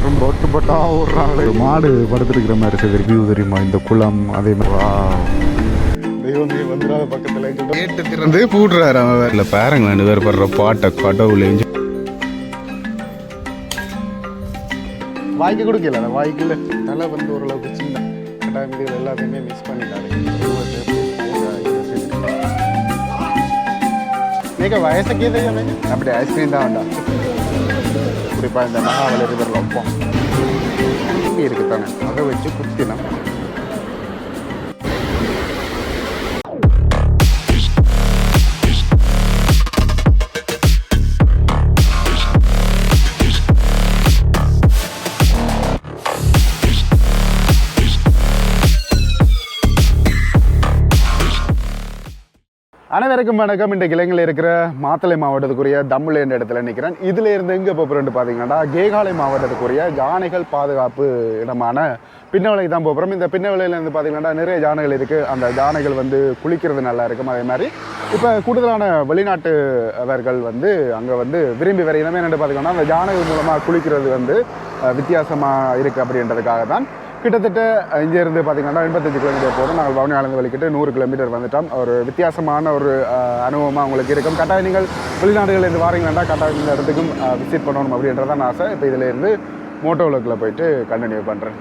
ரொம்ப ஒட்டுப்பட்டா ஓடுறாங்களே. மாடு படுத்துருக்கிற மாதிரி சரி வியூ தெரியுமா? இந்த குளம் அதே மாதிரி தெய்வமே வந்துடாத பக்கத்தில் கேட்டு திறந்து பூடுறாரு அவன். இல்லை பாருங்க 2 பேர் படுற பாட்டை கடவுளே. வாய்க்கு கொடுக்கல வாய்க்குள்ள தலை வந்து ஓரளவுக்கு சின்ன கட்டாயம் இதுகள் எல்லாத்தையுமே மிஸ் பண்ணிட்டாரு. நீங்கள் வயசுக்கே தெரியும் அப்படி ஐஸ்கிரீம் தான் வேண்டாம். குறிப்பாக இந்த மகாவலி ரிவரில் வைப்போம் இருக்குதானே, அதை வச்சு குத்தினோம். அனைவருக்கும் வணக்கம். இன்றைக்கு இலங்கையில் இருக்கிற மாத்தளை மாவட்டத்துக்குரிய தம்முலை என்ற இடத்துல நிற்கிறேன். இதில் இருந்து எங்கே போகிறோன்னு பார்த்தீங்கன்னா கேகாலை மாவட்டத்துக்குரிய யானைகள் பாதுகாப்பு இடமான பின்னவலைக்கு தான் போகிறோம். இந்த பின்னவலையிலேருந்து பார்த்தீங்கன்னா நிறைய யானைகள் இருக்குது. அந்த யானைகள் வந்து குளிக்கிறது நல்லா இருக்கும். அதே மாதிரி இப்போ கூடுதலான வெளிநாட்டு அவர்கள் வந்து அங்கே வந்து விரும்பி வர இனமே என்னென்னு பார்த்தீங்கன்னா அந்த யானைகள் மூலமாக குளிக்கிறது வந்து வித்தியாசமாக இருக்குது அப்படின்றதுக்காக தான் கிட்டத்தட்ட இங்கேருந்து பார்த்திங்கன்னா 85 கிலோமீட்டர் போகிறோம். நாங்கள் வவுனியாலேருந்து வலிக்கிட்டு 100 கிலோமீட்டர் வந்துட்டோம். ஒரு வித்தியாசமான ஒரு அனுபவமாக உங்களுக்கு இருக்கும். கட்டாயம் நீங்கள் வெளிநாடுகளிலேருந்து வாரீங்கன்னா கட்டாயம் இந்த இடத்துக்கும் விசிட் பண்ணணும் அப்படின்றதான் ஆசை. இப்போ இதிலேருந்து மோட்டோவுக்குள்ளே போயிட்டு கண்டினியூ பண்ணுறேன்.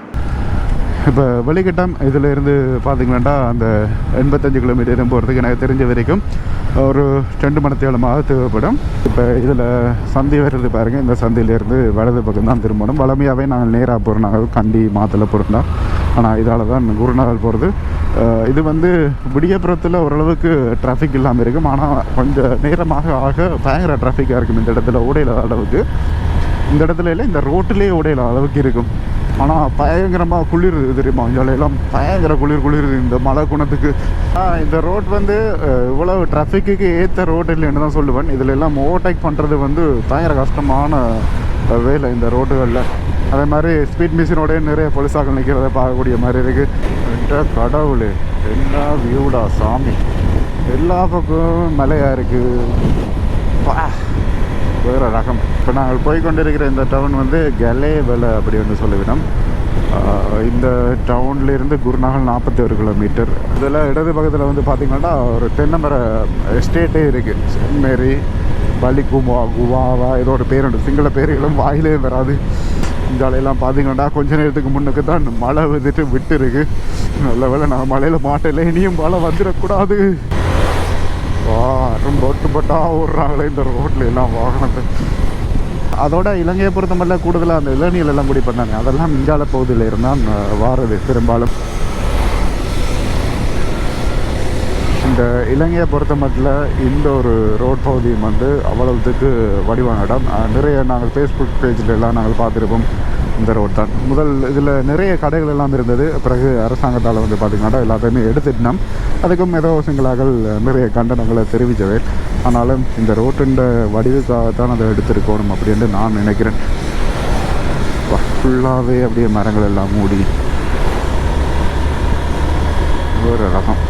இப்போ வெளிக்கிட்டம் இதிலேருந்து பார்த்திங்கன்னா அந்த 85 கிலோமீட்டரும் போகிறதுக்கு எனக்கு தெரிஞ்ச வரைக்கும் ஒரு 2 மணி நேரமாக தேவைப்படும். இப்போ இதில் சந்தி வருது பாருங்கள். இந்த சந்தையிலேருந்து வலது பக்கம் தான் திரும்பணும். வளமையாகவே நாங்கள் நேராக போகிறோம். நாங்கள் கண்டி மாத்தலை போகிறோம் தான். ஆனால் இதால் தான் குருநாகல் போகிறது. இது வந்து விடியப்புறத்தில் ஓரளவுக்கு டிராஃபிக் இல்லாமல் இருக்கும். ஆனால் கொஞ்சம் நேரமாக ஆக பயங்கர டிராஃபிக்காக இருக்கும். இந்த இடத்துல ஓடையில அளவுக்கு இந்த இடத்துல இல்லை, இந்த ரோட்டிலே ஓடையில அளவுக்கு இருக்கும். ஆனால் பயங்கரமாக குளிர் தெரியுமா? இங்கெல்லாம் பயங்கர குளிர் இந்த மழை குணத்துக்கு. இந்த ரோட் வந்து இவ்வளவு டிராஃபிக்கு ஏற்ற ரோட் இல்லைன்னு தான் சொல்லுவேன். இதில் எல்லாம் ஓவர்டேக் பண்ணுறது வந்து பயங்கர கஷ்டமான வேலை இந்த ரோடுகளில். அதே மாதிரி ஸ்பீட் மிஷினோடய நிறைய போலீஸாக்கள் நிற்கிறத பார்க்கக்கூடிய மாதிரி இருக்குது. கடவுள் எல்லா வியூடா சாமி, எல்லா பக்கம் மலையாக இருக்குது. வேறு ரகம். இப்போ நாங்கள் போய்கொண்டிருக்கிற இந்த டவுன் வந்து கலேவலை அப்படி வந்து சொல்லுவினோம். இந்த டவுன்லேருந்து குருநாகல் 41 கிலோமீட்டர். இதில் இடது பக்கத்தில் வந்து பார்த்திங்கன்னா ஒரு தென்னமர எஸ்டேட்டே இருக்குது. செம்மேரி பலி குவாவா ஏதோ ஒரு பேர் உண்டு. சிங்கள பேர்களும் வாயிலே வராது. இந்த ஆலையெல்லாம் பார்த்திங்கன்னா கொஞ்ச நேரத்துக்கு முன்னுக்கு தான் மழை விட்டு இருக்குது. நல்ல வேலை நான் மழையில் மாட்டல. இனியும் மழை வந்துடக்கூடாது. ரொம்ப ஒட்டுப்பட்டா ஓடுறாங்களே இந்த ரோட்டில் எல்லாம் வாகனத்தை. அதோட இலங்கையை பொறுத்த மட்டும் கூடுதலாக அந்த இளநீர் எல்லாம் குடி பண்ணாங்க. அதெல்லாம் மிஞ்சால பகுதியில் இருந்தால் வாரது பெரும்பாலும். இந்த இலங்கையை பொறுத்த மட்டும் இந்த ஒரு ரோட் பகுதியும் வந்து அவ்வளவுக்கு வடிவான இடம். நிறைய நாங்கள் ஃபேஸ்புக் பேஜில் எல்லாம் நாங்கள் பார்த்துருப்போம். இந்த ரோட் தான் முதல். இதில் நிறைய கடைகள் எல்லாம் இருந்தது. பிறகு அரசாங்கத்தால் வந்து பார்த்திங்கன்னா எல்லாத்தையுமே எடுத்துட்டோம். அதுக்கும் ஏதோ சிங்களாக்கள் நிறைய கண்டனங்களை தெரிவித்தவை. ஆனாலும் இந்த ரோட்டின் வடிவுக்காகத்தான் அதை எடுத்துருக்கணும் அப்படின்னு நான் நினைக்கிறேன். ஃபுல்லாகவே அப்படியே மரங்கள் எல்லாம் மூடி ஒரு ரகம்.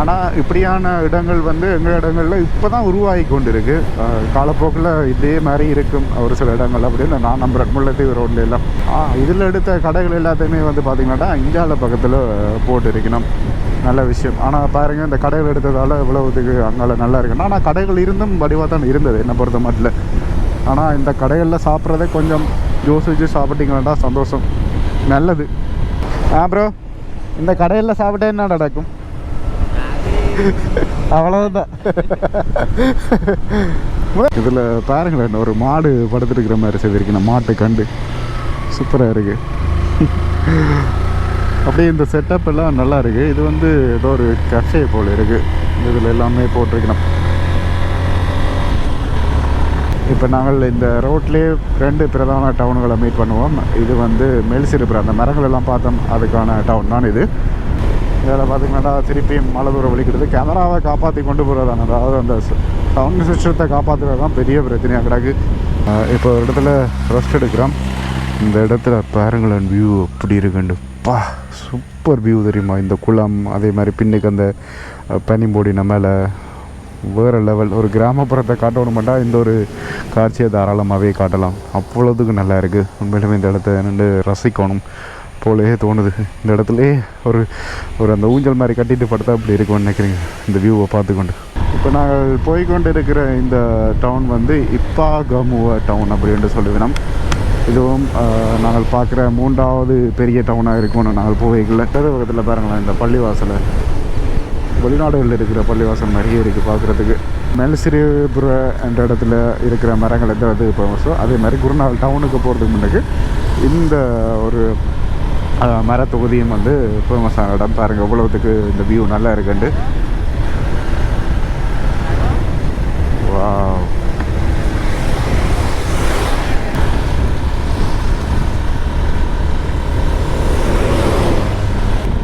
ஆனால் இப்படியான இடங்கள் வந்து எங்கள் இடங்களில் இப்போ தான் உருவாகி கொண்டு இருக்குது. காலப்போக்கில் இதே மாதிரி இருக்கும் ஒரு சில இடங்கள் அப்படின்னு நான் நம்புகிறேன். முல்லைத்தீவு ரோட்ல எல்லாம் இதில் எடுத்த கடைகள் எல்லாத்தையுமே வந்து பார்த்திங்கன்னா இந்தியாவில் பக்கத்தில் போட்டு இருக்கணும். நல்ல விஷயம். ஆனால் பாருங்கள் இந்த கடைகள் எடுத்ததால் இவ்வளவுக்கு அங்கே நல்லா இருக்குன்னா. ஆனால் கடைகள் இருந்தும் வடிவாக தான் இருந்தது என்னை பொறுத்த மட்டும். ஆனால் இந்த கடைகளில் சாப்பிட்றதே கொஞ்சம் யோசிச்சு சாப்பிட்டீங்கன்னா சந்தோஷம், நல்லது. ப்ரோ இந்த கடையில் சாப்பிட்டா என்ன நடக்கும்? அவ்வளவுதான். இதில் பாருங்களேன் ஒரு மாடு படுத்துருக்கிற மாதிரி செய்திருக்கேன். மாட்டை கண்டு சூப்பராக இருக்கு. அப்படியே இந்த செட்டப் எல்லாம் நல்லா இருக்கு. இது வந்து ஏதோ ஒரு கஃபே போல் இருக்கு. இதில் எல்லாமே போட்டிருக்கணும். இப்போ நாங்கள் இந்த ரோட்லேயே 2 பிரதான டவுன்களை மீட் பண்ணுவோம். இது வந்து மேல்சிறுபுரம், அந்த மரங்கள் எல்லாம் பார்த்தோம் அதுக்கான டவுன் தான் இது. இதில் பார்த்திங்கன்னா திருப்பியும் மழை தூரம் வலிக்கிறது. கேமராவை காப்பாற்றி கொண்டு போகிறதான, அதாவது அந்த சவுண்ட் சிஸ்டத்தை காப்பாற்றுறது தான் பெரிய பிரச்சனையாக கிடக்கு. இப்போ ஒரு இடத்துல ரெஸ்ட் எடுக்கிறோம். இந்த இடத்துல பாருங்களேன் வியூ அப்படி இருக்குண்டு. சூப்பர் வியூ தெரியுமா? இந்த குளம், அதே மாதிரி பின்னுக்கு அந்த பனிமூடின மேலே வேறு லெவல். ஒரு கிராமப்புறத்தை காட்டணுமெண்டா இந்த ஒரு காட்சியை தாராளமாகவே காட்டலாம். அவ்வளோதுக்கு நல்லா இருக்குது. உண்மையிலுமே இந்த இடத்த நின்று ரசிக்கணும் போலே தோணுது. இந்த இடத்துல ஒரு ஒரு அந்த ஊஞ்சல் மாதிரி கட்டிட்டு படுத்தா அப்படி இருக்கும்னு நினைக்கிறீங்க இந்த வியூவை பார்த்துக்கொண்டு. இப்போ நாங்கள் போய்கொண்டு இருக்கிற இந்த டவுன் வந்து இப்பாகமுவ டவுன் அப்படின்ட்டு சொல்லுவேன். இதுவும் நாங்கள் பார்க்குற 3வது பெரிய டவுனாக இருக்கும்னு நாங்கள் போய்க்கல. பக்கத்தில் பாருங்களேன், இந்த பள்ளிவாசலை வெளிநாடுகளில் இருக்கிற பள்ளிவாசல் மாதிரியே இருக்குது பார்க்குறதுக்கு. மெல்சிறிபுர என்ற இடத்துல இருக்கிற மரங்கள் எந்த இது ஃபேமஸோ அதே மாதிரி குருநாகல் டவுனுக்கு போகிறதுக்கு முன்னாடி இந்த ஒரு மரத்தொகுதியும் வந்து ஃபேமஸான இடம். பாருங்கள் எவ்வளோத்துக்கு இந்த வியூ நல்லா இருக்குண்டு. வாவ்.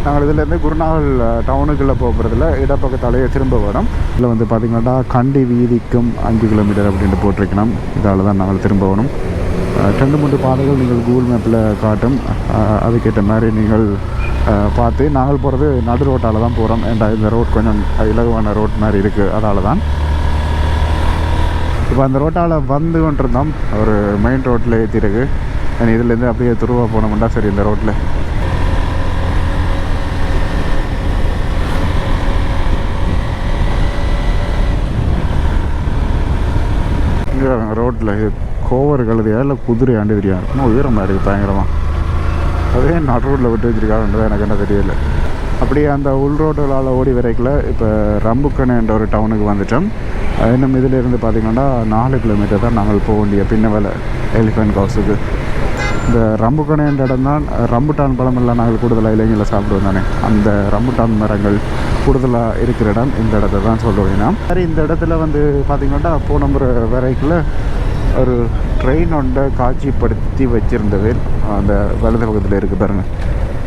நாங்கள் இதிலேருந்து குருநாகல் டவுனுக்குள்ளே போகிறதுல இடப்பக்கத்தாலேயே திரும்ப வரோம். இதில் வந்து பார்த்திங்கன்னா கண்டி வீதிக்கும் 5 கிலோமீட்டர் அப்படின்ட்டு போட்டிருக்கணும். இதால் தான் நாங்கள் திரும்ப வரும். 2-3 பாதைகள் நீங்கள் கூகுள் மேப்பில் காட்டும். அதுக்கேற்ற மாதிரி நீங்கள் பார்த்து நாங்கள் போகிறது நடு ரோட்டால் தான் போகிறோம். ஏன்டா இந்த ரோட் கொஞ்சம் இலகுவான ரோட் மாதிரி இருக்குது, அதால் தான். இப்போ அந்த ரோட்டால் வந்து கொண்டிருந்தோம். ஒரு மெயின் ரோட்டில் ஏற்றிருக்கு. இதுலேருந்து அப்படியே துருவா போனோம்னா சரி இந்த ரோட்டில் ரோட்டில் இது கோவர் கழுதையா இல்லை குதிரை ஆண்டு தெரியாது. இன்னும் உயரமாக இருக்குது பயங்கரமாக. அதே நடு ரோட்டில் விட்டு வச்சுருக்காங்கன்றது எனக்கு என்ன தெரியல. அப்படியே அந்த உள் ரோடுகளால் ஓடி வரைக்கல. இப்போ ரம்புக்கணை என்ற ஒரு டவுனுக்கு வந்துட்டோம். இன்னும் இதிலேருந்து பார்த்திங்கன்னா 4 கிலோமீட்டர் தான் நாங்கள் போக வேண்டிய பின்னவலை எலிஃபென்ட் ஹவுஸுக்கு. இந்த ரம்புக்கணை என்ற இடம் தான் ரம்புட்டான் பழமெல்லாம் நாங்கள் கூடுதலாக இளைஞர்களை சாப்பிடுவோம் தானே. அந்த ரம்புட்டான் மரங்கள் கூடுதலாக இருக்கிற இடம் இந்த இடத்த தான் சொல்லுவேன்னா. சரி, இந்த இடத்துல வந்து பார்த்திங்கன்னா போன முறை வரைக்குள்ள ஒரு ட்ரெயின் ஒன்றை காட்சிப்படுத்தி வச்சுருந்தது அந்த வலது பக்கத்தில் இருக்குது பாருங்கள்.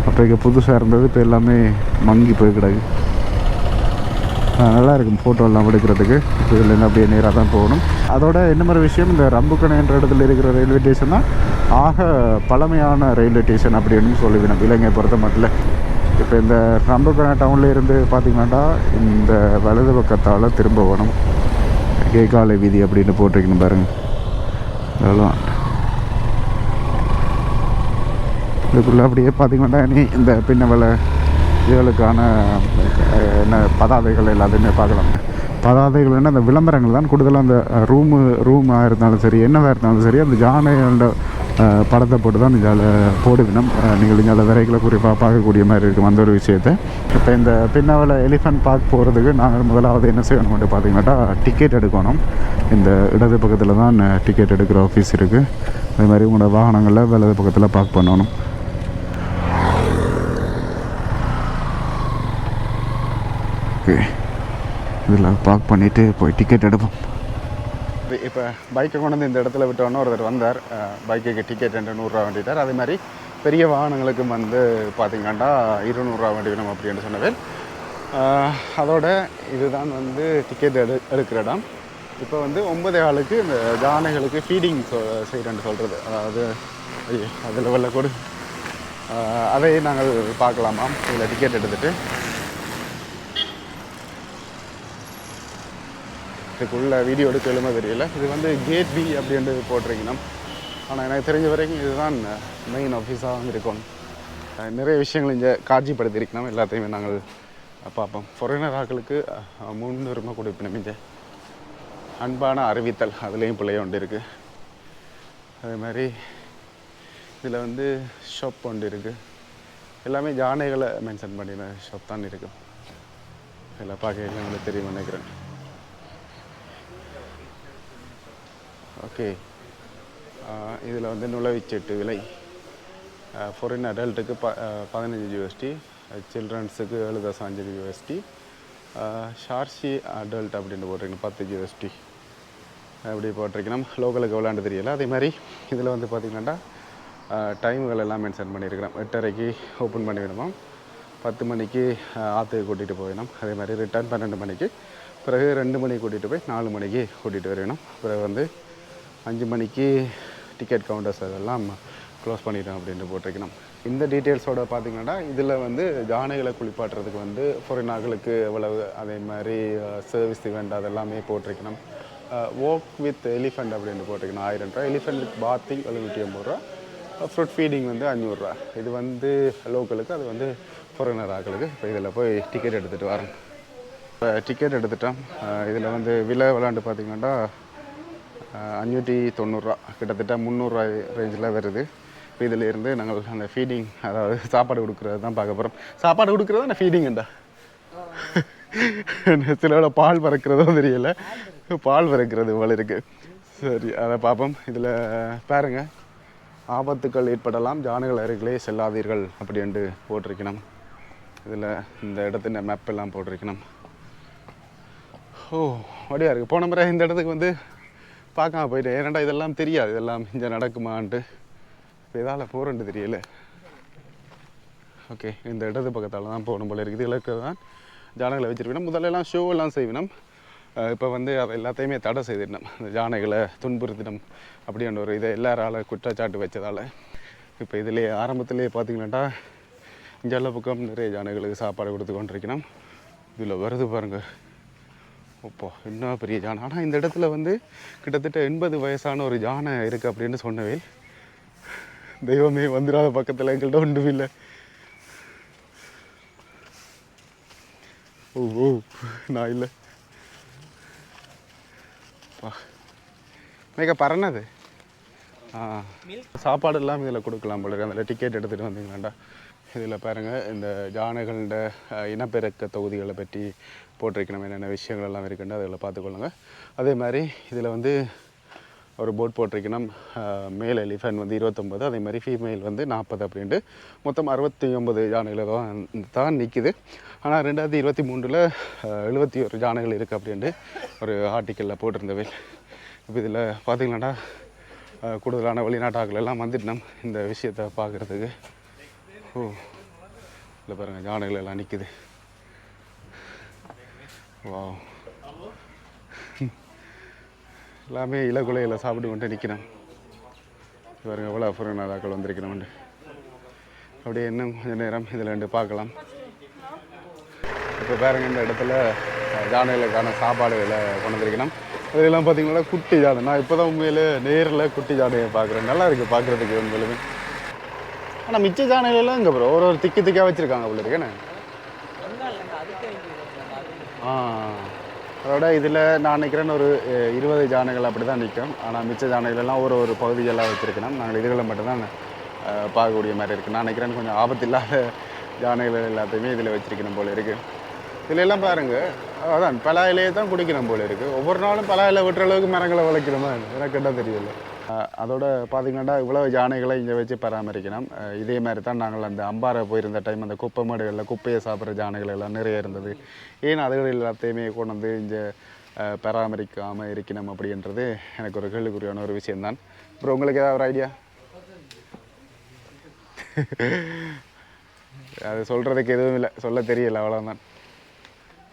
அப்போ இங்கே புதுசாக இருந்தது, இப்போ எல்லாமே மங்கி போய் கிடக்கு. நல்லா இருக்கும் ஃபோட்டோலாம் எடுக்கிறதுக்கு. இதுலேருந்து அப்படியே நேராக தான் போகணும். அதோட என்ன மாதிரி விஷயம், இந்த ரம்புக்கணை என்ற இடத்துல இருக்கிற ரயில்வே ஸ்டேஷன் தான் ஆக பழமையான ரயில்வே ஸ்டேஷன் அப்படின்னு சொல்லுவேன் இலங்கை பொறுத்த மட்டும். இப்போ இந்த ரம்புக்கணை டவுனில் இருந்து பார்த்திங்கன்னா இந்த வலது பக்கத்தால் திரும்ப போகணும். கேகாலை வீதி அப்படின்னு போட்டிருக்கணும் பாருங்கள். அதெல்லாம் இதுக்குள்ளே அப்படியே பார்த்திங்கன்னா நீ இந்த பின்னவலை இதுகளுக்கான என்ன பதாதைகள் எல்லாத்தையுமே பார்க்கலாம். பதாதைகள் என்ன அந்த விளம்பரங்கள் தான் கூடுதலாக அந்த ரூமாக இருந்தாலும் சரி என்னவாக இருந்தாலும் சரி அந்த ஜானையோட படத்தை போட்டு தான் இதில் போடுவினம். நீங்கள் இதில் விரைகளை குறிப்பாக பார்க்கக்கூடிய மாதிரி இருக்கும் அந்த ஒரு விஷயத்தை. இப்போ இந்த பின்னவலை எலிஃபென்ட் பார்க் போகிறதுக்கு நாங்கள் முதலாவது என்ன செய்யணும்னு பார்த்திங்கன்னா டிக்கெட் எடுக்கணும். இந்த இடது பக்கத்தில் தான் டிக்கெட் எடுக்கிற ஆஃபீஸ் இருக்குது. அதே மாதிரி உங்களோட வாகனங்களில் வலது பக்கத்தில் பார்க் பண்ணணும். ஓகே, இதில் பார்க் பண்ணிவிட்டு போய் டிக்கெட் எடுப்போம். இப்போ பைக்கை கொண்டு வந்து இந்த இடத்துல விட்டோன்னே ஒருத்தர் வந்தார். பைக்குக்கு டிக்கெட் 100 வேண்டிட்டார். அதே மாதிரி பெரிய வாகனங்களுக்கும் வந்து பார்த்திங்கன்னா 200 வேண்டிக்கணும் அப்படின்னு சொன்னவர். அதோட இதுதான் வந்து டிக்கெட் எடுக்கிற இடம். இப்போ வந்து 9 ஆளுக்கு இந்த யானைகளுக்கு ஃபீடிங் செய்கிறேன்னு சொல்கிறது. அதாவது அதில் வெள்ள கொடு அதை நாங்கள் பார்க்கலாமா இதில் டிக்கெட் எடுத்துகிட்டு. இதுக்குள்ளே வீடியோ எடுக்க எழும தெரியல. இது வந்து கேட் பி அப்படின்ட்டு போட்டிருக்கணும். ஆனால் எனக்கு தெரிஞ்ச வரைக்கும் இதுதான் மெயின் ஆஃபீஸாக இருக்கணும். நிறைய விஷயங்கள் இங்கே காட்சிப்படுத்தியிருக்கணும். எல்லாத்தையுமே நாங்கள் பார்ப்போம். ஃபாரினர் ஆட்களுக்கு முன்னுரிமை கொடுக்கணும். இங்கே அன்பான அறிவித்தல் அதுலேயும் பிள்ளைய ஒன்று இருக்குது. அதே மாதிரி இதில் வந்து ஷாப் ஒன்று இருக்குது. எல்லாமே யானைகளை மென்ஷன் பண்ணின ஷாப் தான் இருக்குது. இதில் பார்க்க எங்களுக்கு தெரியும் நினைக்கிறேன். ஓகே, இதில் வந்து நுழைவுச்சீட்டு விலை ஃபாரின் அடல்ட்டுக்கு 15 USD, சில்ட்ரன்ஸுக்கு 7.5 USD, ஷார்ஷி அடல்ட் அப்படின்னு போட்டிருக்கணும் 10 USD அப்படி போட்டிருக்கணும். லோக்கலுக்கு எவ்வளோன்னு தெரியல. அதே மாதிரி இதில் வந்து பார்த்திங்கன்னா டைமுகள் எல்லாம் மென்ஷன் பண்ணியிருக்கிறோம். 8:30க்கு ஓப்பன் பண்ணி விடுவோம், 10 மணிக்கு ஆற்றுக்கு கூட்டிகிட்டு போயிடணும். அதே மாதிரி ரிட்டர்ன் 12 மணிக்கு, பிறகு 2 மணிக்கு கூட்டிகிட்டு போய் 4 மணிக்கு கூட்டிகிட்டு வரணும். பிறகு வந்து 5 மணிக்கு டிக்கெட் கவுண்டர்ஸ் அதெல்லாம் க்ளோஸ் பண்ணிட்டோம் அப்படின்ட்டு போட்டிருக்கணும். இந்த டீட்டெயில்ஸோட பார்த்தீங்கன்னா இதில் வந்து யானைகளை குளிப்பாட்டுறதுக்கு வந்து ஃபாரினார்களுக்கு எவ்வளவு, அதே மாதிரி சர்வீஸ் இவெண்ட் அதெல்லாமே போட்டிருக்கணும். வாக் வித் எலிஃபெண்ட் அப்படின்னு போட்டிருக்கணும் 1000 ரூபா. எலிஃபெண்ட் வித் பாத்திங் 750 ரூபா. ஃப்ரூட் ஃபீடிங் வந்து 500 ரூபா. இது வந்து லோக்கலுக்கு, அது வந்து ஃபாரினர் ஆக்களுக்கு. இப்போ இதில் போய் டிக்கெட் எடுத்துகிட்டு வரேன். இப்போ டிக்கெட் எடுத்துட்டோம். இதில் வந்து விலை விளாண்டு பார்த்தீங்கன்னா 590 ரூபா, கிட்டத்தட்ட 300 ரூபா ரேஞ்சில் வருது. இப்போ இதில் இருந்து நாங்கள் அந்த ஃபீடிங், அதாவது சாப்பாடு கொடுக்குறது தான் பார்க்க போகிறோம். சாப்பாடு கொடுக்குறது தான் ஃபீடிங்கண்டா. சிலோட பால் பறக்கிறதோ தெரியல, பால் பறக்கிறது போல இருக்குது. சரி, அதை பார்ப்போம். இதில் பாருங்க, ஆபத்துக்கள் ஏற்படலாம், யானைகள் அருகிலே செல்லாதீர்கள் அப்படின்ட்டு போட்டிருக்கணும். இதில் இந்த இடத்துல மேப் எல்லாம் போட்டிருக்கணும். ஓ, வடியாக இருக்குது. போன முறை இந்த இடத்துக்கு வந்து பார்க்காம போயிட்டு, ஏன்னாண்டா இதெல்லாம் தெரியாது, இதெல்லாம் இங்கே நடக்குமான்ட்டு. இப்போ இதால் போகிறேன்ட்டு தெரியல. ஓகே, இந்த இடது பக்கத்தால் தான் போகணும் போல இருக்குது. இலக்கு தான் யானைகளை வச்சுருக்கணும். முதல்லலாம் ஷோ எல்லாம் செய்யணும். இப்போ வந்து அதை எல்லாத்தையுமே தடை செய்திடணும். இந்த யானைகளை துன்புறுத்தினம் அப்படின்ற ஒரு இதை எல்லாரால குற்றச்சாட்டு வச்சதால் இப்போ இதிலே ஆரம்பத்திலே பார்த்தீங்கன்னாட்டா இங்கெல்லாம் பக்கம் நிறைய யானைகளுக்கு சாப்பாடு கொடுத்து கொண்டிருக்கணும். இதில் வருது பாருங்கள். அப்போ என்ன பெரிய யானை. ஆனால் இந்த இடத்துல வந்து கிட்டத்தட்ட 80 வயசான ஒரு யானை இருக்குது அப்படின்னு சொன்னவே, தெய்வமே வந்துடாத பக்கத்தில் எங்கள்கிட்ட ஒன்றும் இல்லை. ஓ ஓ, நான் இல்லை மிக பறனது. சாப்பாடு எல்லாம் இதில் கொடுக்கலாம் போல இருக்கு. அதில் டிக்கெட் எடுத்துகிட்டு வந்தீங்களாண்டா. இதில் பாருங்கள், இந்த யானைகளோட இனப்பெருக்க தொகுதிகளை பற்றி போட்டிருக்கணும், என்னென்ன விஷயங்கள் எல்லாம் இருக்குன்னு அதில் பார்த்துக்கொள்ளுங்க. அதே மாதிரி இதில் வந்து ஒரு போட் போட்டிருக்கணும். மேல் எலிஃபெண்ட் வந்து 29, அதே மாதிரி ஃபீமேல் வந்து 40 அப்படின்ட்டு மொத்தம் 69 யானைகள் தான் நிற்கிது. ஆனால் 2023 71 யானைகள் இருக்குது அப்படின்ட்டு ஒரு ஆர்டிக்கலில் போட்டிருந்தவை. இப்போ இதில் பார்த்திங்களாண்டா கூடுதலான வெளிநாட்டாக்கள் எல்லாம் வந்துட்டோம் இந்த விஷயத்தை பார்க்குறதுக்கு. ஓ, இல்லை பாருங்கள், யானைகள் எல்லாம் நிற்குது. வா, எல்லாமே இலகுலையில் சாப்பிட்டு கொண்டு நிற்கிறோம். பாருங்கள், எவ்வளோ ஃபாரினராக்கள் வந்திருக்கிறோம். அப்படியே இன்னும் கொஞ்சம் நேரம் இதில் 2 பார்க்கலாம். இப்போ பாருங்கள், இந்த இடத்துல யானைகளுக்கான சாப்பாடுகளை கொண்டு வந்திருக்கணும். இதெல்லாம் பார்த்தீங்கன்னா குட்டி யானை. நான் இப்போ தான் உண்மையிலே நேரில் குட்டி யானையை பார்க்குறேன். நல்லா இருக்குது பார்க்குறதுக்கு உண்மையிலுமே. ஆனால் மிச்ச யானைகளெல்லாம் இங்கே ப்ரோ ஒரு திக்கி திக்காக வச்சுருக்காங்க போல இருக்கேன்னு. அதோட இதில் நான் நினைக்கிறேன் ஒரு 20 யானைகள் அப்படி தான் நிற்கும். ஆனால் மிச்ச யானைகளெல்லாம் ஒரு பகுதியெல்லாம் வச்சுருக்கணும். நாங்கள் இதுகளை மட்டும்தான் பார்க்கக்கூடிய மாதிரி இருக்குது. நான் நினைக்கிறேன் கொஞ்சம் ஆபத்தில்லாத யானைகள் எல்லாத்தையுமே இதில் வச்சுருக்கணும் போல இருக்குது. இதில் எல்லாம் பாருங்கள், அதான் பலா இலையை தான் குடிக்கணும் போல இருக்குது. ஒவ்வொரு நாளும் பலா இலை விட்டுற அளவுக்கு மரங்களை வளர்க்கணுமா எனக்கு என்ன தெரியல. அதோட பார்த்திங்கன்னா இவ்வளோ யானைகளை இங்கே வச்சு பராமரிக்கணும். இதே மாதிரி தான் நாங்கள் அந்த அம்பாறை போயிருந்த டைம் அந்த குப்பை மேடுகளில் குப்பையை சாப்பிட்ற யானைகள் எல்லாம் நிறைய இருந்தது. ஏன் அதுகள் எல்லாத்தையுமே கொண்டு வந்து இங்கே பராமரிக்காமல் இருக்கணும் அப்படின்றது எனக்கு ஒரு கேள்விக்குறியான ஒரு விஷயம்தான். அப்புறம் உங்களுக்கு ஏதாவது ஒரு ஐடியா? அது சொல்கிறதுக்கு எதுவும் இல்லை, சொல்ல தெரியல, அவ்வளோதான்.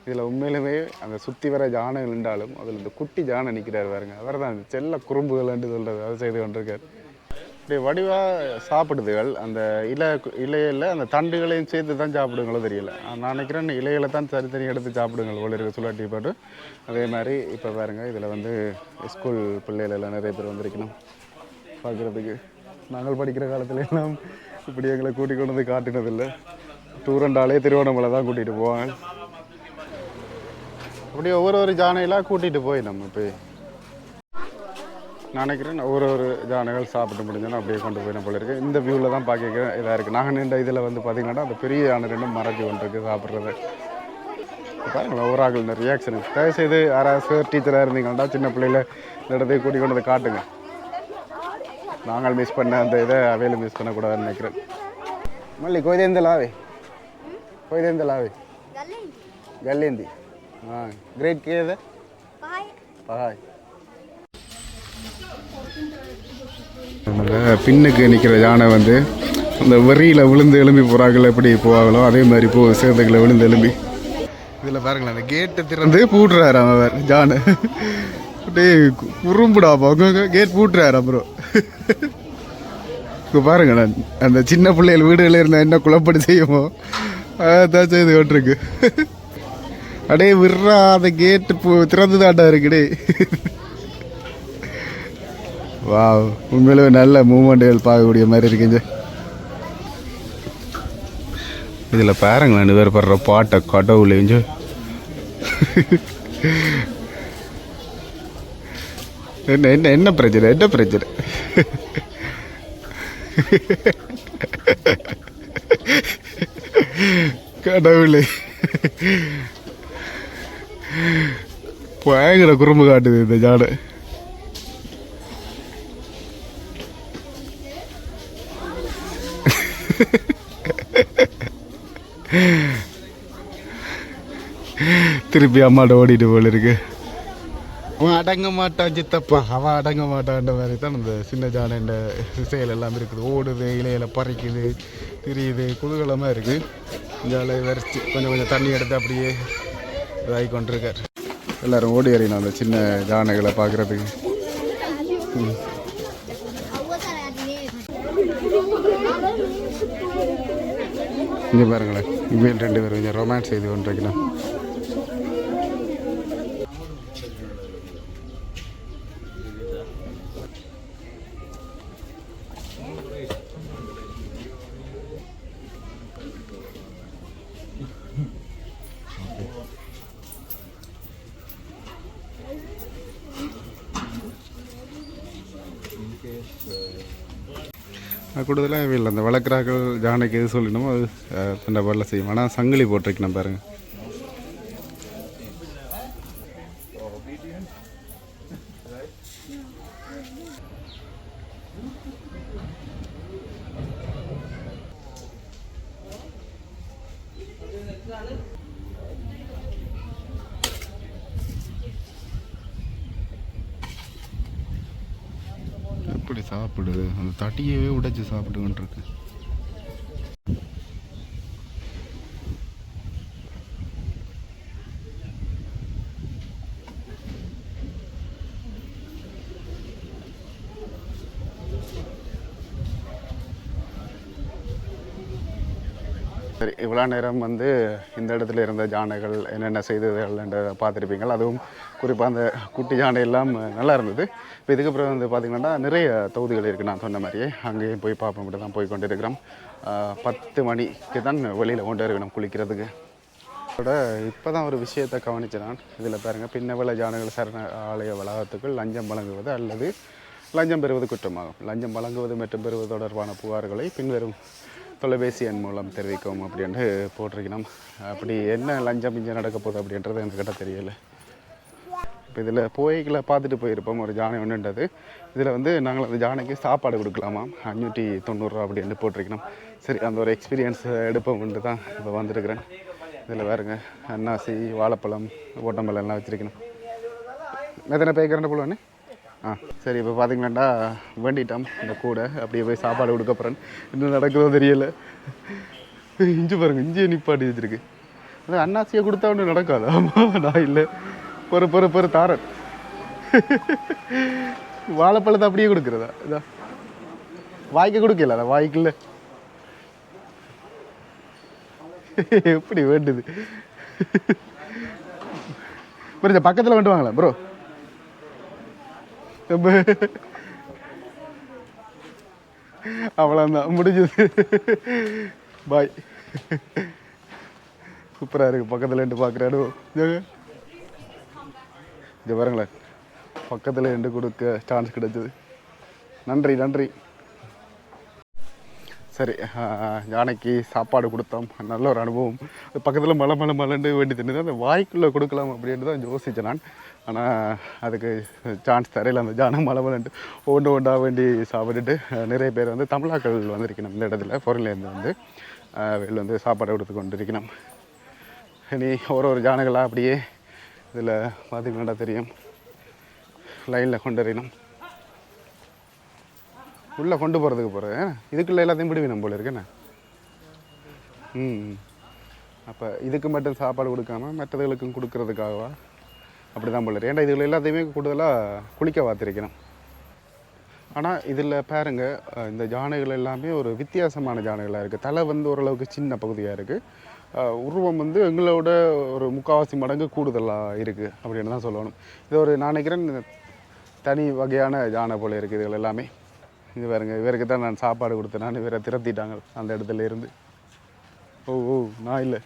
இதில் உண்மையிலுமே அந்த சுற்றி வர யானை நின்றாலும் அதில் இந்த குட்டி யானை நிற்கிறார் பாருங்க. அவர் தான் செல்ல குறும்புகள்ன்ட்டு சொல்கிறது, அதை செய்து கொண்டிருக்கார். இப்படி வடிவாக சாப்பிடுதுகள். அந்த இலையில் அந்த தண்டுகளையும் சேர்த்து தான் சாப்பிடுங்களோ தெரியல. நான் நினைக்கிறேன் இலைகளை தான் தனித்தனி எடுத்து சாப்பிடுங்கள் போல இருக்க சுழட்டி போட்டு. அதே மாதிரி இப்போ பாருங்கள், இதில் வந்து ஸ்கூல் பிள்ளைகள் எல்லாம் நிறைய பேர் வந்திருக்கணும் பார்க்குறதுக்கு. நாங்கள் படிக்கிற காலத்துல எல்லாம் இப்படி எங்களை கூட்டிக் கொண்டு வந்து காட்டினதில்லை. டூரண்டாலே திருவண்ணாமலை தான் கூட்டிகிட்டு போவாங்க. அப்படியே ஒவ்வொரு யானையெல்லாம் கூட்டிகிட்டு போய் நம்ம போய் நினைக்கிறேன் ஒரு யானைகள் சாப்பிட்டு முடிஞ்சோன்னா அப்படியே கொண்டு போய் போல இருக்குது. இந்த வியூவில் தான் பார்க்க இதாக இருக்குது. நாங்கள் நின்ற இதில் வந்து பார்த்திங்கன்னா அந்த பெரிய யானை 2 மறைச்சி கொண்டிருக்கு சாப்பிட்றது. பாருங்களா, ஒரு ஆக்கள் இந்த ரியாக்ஷன். தயவுசெய்து யாராவது சார் டீச்சராக இருந்தீங்கன்னா சின்ன பிள்ளைல இந்த இடத்தையும் கூட்டி கொண்டு வந்து காட்டுங்க. நாங்கள் மிஸ் பண்ண அந்த இதை அவையில் மிஸ் பண்ணக்கூடாதுன்னு நினைக்கிறேன். மல்லி கொய்தேந்தலாவே கொய்தேந்தலாவே கல்லேந்தி கிரேட் கேது பாய். பின்னுக்கு நிற்கிற யானை வந்து அந்த வரியில் விழுந்து எலும்பி போகிறாங்களோ எப்படி போவாங்களோ அதே மாதிரி சேர்ந்துக்களை விழுந்து எலும்பி. இதில் பாருங்களேன், அந்த கேட்டை திறந்து பூட்டுறாரு அவர் யானை. அப்படியே குறும்புடா போங்க, கேட் பூட்டுறாரு. அப்புறம் பாருங்க அந்த சின்ன பிள்ளைகள் வீடுகளில் இருந்தால் என்ன குழப்படி செய்யுமோ அதான் செய்து கொண்டிருக்கு. அடே விட்றா அந்த கேட்டு திறந்து தாண்டா இருக்குடே. வா உண்மையிலே நல்ல மூமெண்ட்டுகள் பார்க்கக்கூடிய மாதிரி இருக்குங்க. இதில் பாருங்களேன் 2 பேர் படுற பாட்டை கடவுளேஞ்சு. என்ன என்ன என்ன பிரச்சனை என்ன பிரச்சனை? கடவுளே பயங்கர குறும்பு காட்டுது இந்த ஜாடை. திருப்பி அம்மாட்ட ஓடிட்டு போல இருக்கு. அவன் அடங்க மாட்டான் சித்தப்பா, அவன் அடங்க மாட்டான்ற மாதிரி தான் இந்த சின்ன ஜானை இந்த செயல் எல்லாம் இருக்குது. ஓடுது, இலையில பறிக்குது, திரியுது, குதூகலமாக இருக்குது. ஜாலை வரைச்சி கொஞ்சம் கொஞ்சம் தண்ணி எடுத்து அப்படியே இதாகி கொண்டிருக்கார். எல்லோரும் ஓடி அறியணும் அந்த சின்ன ஜானைகளை பார்க்குறதுக்கு. இங்கே பாருங்களேன், இவன் 2 பேரும் கொஞ்சம் ரொமான்ஸ் செய்து கொண்டிருக்கலாம். கூடுதலாக இல்லை அந்த வளர்க்குறாக்கள் ஜானைக்கு எது சொல்லணுமோ அது தண்டை பாடல செய்யும். ஆனால் சங்கிலி போட்டிருக்கணும் பாருங்கள். எப்படி சாப்பிடுது, அந்த தட்டியவே உடைச்சி சாப்பிட்டுக்கிட்டு இருக்கு. சரி, இவ்வளோ நேரம் வந்து இந்த இடத்துல இருந்த ஜானைகள் என்னென்ன செய்ததுகள் என்று பார்த்துருப்பீங்கள். அதுவும் குறிப்பாக அந்த குட்டி ஜானை எல்லாம் நல்லா இருந்தது. இப்போ இதுக்கப்புறம் வந்து பார்த்திங்கன்னா நிறைய தொகுதிகள் இருக்குது. நான் சொன்ன மாதிரியே அங்கேயும் போய் பார்ப்போம் தான் போய் கொண்டு இருக்கிறோம். 10 மணிக்கு தான் வெளியில் கொண்டு இருக்கணும் குளிக்கிறதுக்கு. அதோட இப்போ தான் ஒரு விஷயத்தை கவனித்தேன் நான். இதில் பாருங்கள், பின்னவள ஜானைகள் சரணாலய வளாகத்துக்குள் லஞ்சம் வழங்குவது அல்லது லஞ்சம் பெறுவது குற்றமாகும். லஞ்சம் வழங்குவது மற்றும் பெறுவது தொடர்பான புகார்களை பின்வரும் தொலைபேசி எண் மூலம் தெரிவிக்கவும் அப்படின்ட்டு போட்டிருக்கணும். அப்படி என்ன லஞ்சம் இங்கே நடக்க போகுது அப்படின்றது என்கிட்ட தெரியலை. இப்போ இதில் போய்களை பார்த்துட்டு போயிருப்போம். ஒரு ஜானை ஒன்றுன்றது இதில் வந்து நாங்கள் அந்த ஜானைக்கு சாப்பாடு கொடுக்கலாமா 590 ரூபா அப்படின்ட்டு போட்டிருக்கணும். சரி, அந்த ஒரு எக்ஸ்பீரியன்ஸ் எடுப்போம்ன்ட்டு தான் இப்போ வந்துருக்கிறேன். இதில் வேறுங்க அன்னாசி, வாழைப்பழம், ஓட்டம்பழம் எல்லாம் வச்சுருக்கணும். எத்தனை பேய்க்கிறேன் போலுவானே. சரி, இப்போ பார்த்தீங்களாண்டா வேண்டிட்டோம் இந்த கூட அப்படியே போய் சாப்பாடு கொடுக்க போகிறேன். இன்னும் நடக்குதோ தெரியலை. இஞ்சி பாருங்க, இஞ்சியை நிப்பாட்டி வச்சுருக்கு. அதான் அன்னாசியை கொடுத்தா ஒன்று நடக்காது. ஆமாம், நான் இல்லை பொறு தாரன். வாழைப்பழத்தை அப்படியே கொடுக்குறதா? இதான் வாய்க்கு கொடுக்கல, அதான் வாய்க்குள்ள எப்படி வேண்டுது. புரிஞ்ச பக்கத்தில் வந்துட்டு வாங்களேன் ப்ரோ. அவ்வளோதான், முடிஞ்சது. பாய். சூப்பராக இருக்குது. பக்கத்தில் இருந்து பார்க்குறாரு. இது பாருங்களேன், பக்கத்தில் இருந்து கொடுக்க சான்ஸ் கிடைச்சது. நன்றி. சரி, யானைக்கு சாப்பாடு கொடுத்தோம். நல்ல ஒரு அனுபவம். பக்கத்தில் மலைண்டு வேண்டி தின்னு அந்த வாய்க்குள்ளே கொடுக்கலாம் அப்படின்ட்டு தான் யோசித்தேன் நான். ஆனால் அதுக்கு சான்ஸ் தரையில் அந்த ஜானை மலைண்டு ஒன்றாக வேண்டி சாப்பிட்டுட்டு நிறைய பேர் வந்து தமிழாக்கள் வந்திருக்கணும் இந்த இடத்துல. பொருள்லேருந்து வந்து வெளியில் வந்து சாப்பாடு கொடுத்து கொண்டு இருக்கணும். இனி ஒரு ஜானைகளாக அப்படியே இதில் பார்த்திங்கன்னா தெரியும் லைனில் கொண்டு வரணும். உள்ளே கொண்டு போகிறதுக்கு போகிறேன். இதுக்குள்ளே எல்லாத்தையும் விடுவினம் போல இருக்கேண்ணே. அப்போ இதுக்கு மட்டும் சாப்பாடு கொடுக்காம மற்றதுகளுக்கும் கொடுக்கறதுக்காகவா அப்படி தான் போல. ஏன்டா இதுல எல்லாத்தையுமே கூடுதலாக குளிக்க பார்த்துருக்கணும். ஆனால் இதில் பாருங்க இந்த யானைகள் எல்லாமே ஒரு வித்தியாசமான யானைகளாக இருக்குது. தலை வந்து ஓரளவுக்கு சின்ன பகுதியாக இருக்குது. உருவம் வந்து எங்களோட ஒரு முக்கால்வாசி மடங்கு கூடுதலாக இருக்குது அப்படின்னு தான் சொல்லணும். இது ஒரு நான் நினைக்கிறேன் தனி வகையான யானை போல் இருக்குது இதுகள் எல்லாமே. இது பாருங்க, இவருக்கு தான் நான் சாப்பாடு கொடுத்தேன். நான் இவரை திரத்திட்டாங்க அந்த இடத்துல இருந்து. ஓ ஓ நான் இல்லை,